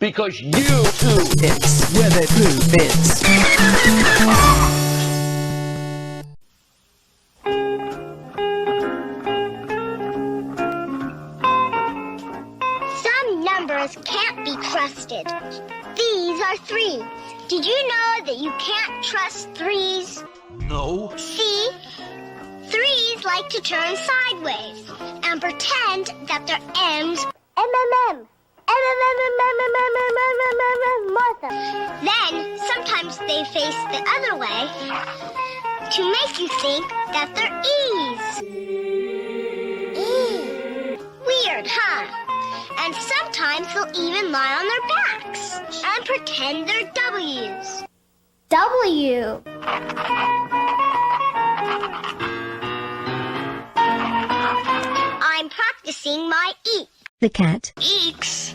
Because you too. It's where the proof is. Some numbers can't be trusted. These are threes. Did you know that you can't trust threes? No. See? Threes like to turn sideways and pretend that their M's Martha. Then sometimes they face the other way to make you think that they're E's. Weird, huh? And sometimes they'll even lie on their backs and pretend they're W's. W. I'm practicing my eek. The cat. Eeks.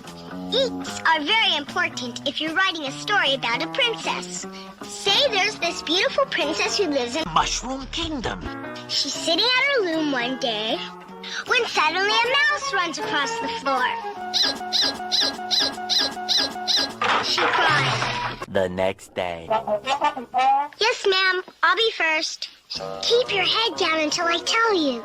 Eeks are very important if you're writing a story about a princess. Say there's this beautiful princess who lives in Mushroom Kingdom. She's sitting at her loom one day when suddenly a mouse runs across the floor. She cried. The next day. Yes, ma'am. I'll be first. Keep your head down until I tell you.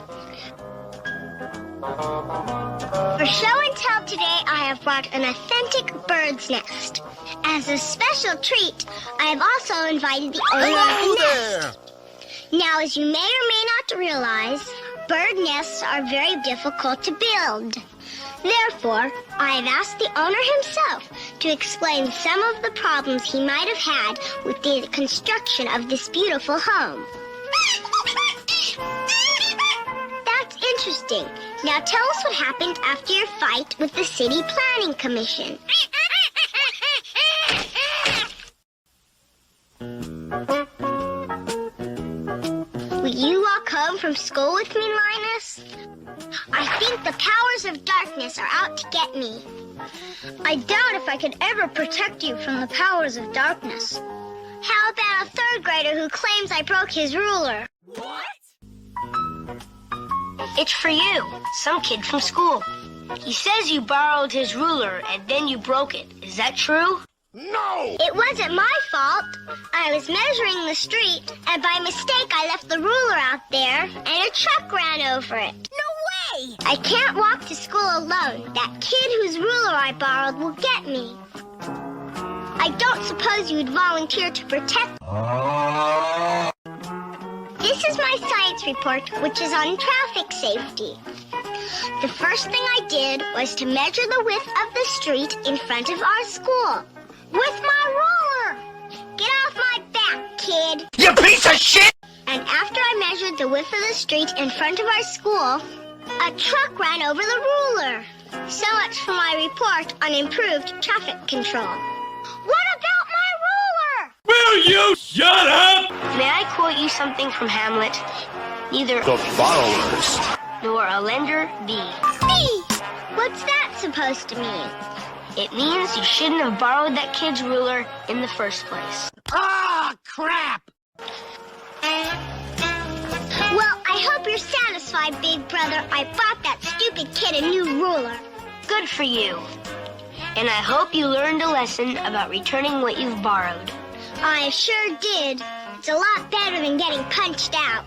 For show and tell today, I have brought an authentic bird's nest. As a special treat, I have also invited the owner of the nest. Now, as you may or may not realize, bird nests are very difficult to build. Therefore, I have asked the owner himself to explain some of the problems he might have had with the construction of this beautiful home. That's interesting. Now tell us what happened after your fight with the City Planning Commission. Will you walk home from school with me, Linus? I think the powers of darkness are out to get me. I doubt if I could ever protect you from the powers of darkness. How about a third grader who claims I broke his ruler? What? It's for you, some kid from school. He says you borrowed his ruler and then you broke it. Is that true? No! It wasn't my fault. I was measuring the street, and by mistake I left the ruler out there, and a truck ran over it. No way! I can't walk to school alone. That kid whose ruler I borrowed will get me. I don't suppose you would volunteer to protect. This is my science report, which is on traffic safety. The first thing I did was to measure the width of the street in front of our school. With my ruler! Get off my back, kid! You piece of shit! And after I measured the width of the street in front of our school, a truck ran over the ruler. So much for my report on improved traffic control. What about my ruler? Will you shut up? May I quote you something from Hamlet? Neither The borrowers. nor a lender be. B! What's that supposed to mean? It means you shouldn't have borrowed that kid's ruler in the first place. Ah, crap! Well, I hope you're satisfied, big brother. I bought that stupid kid a new ruler. Good for you. And I hope you learned a lesson about returning what you've borrowed. I sure did. It's a lot better than getting punched out.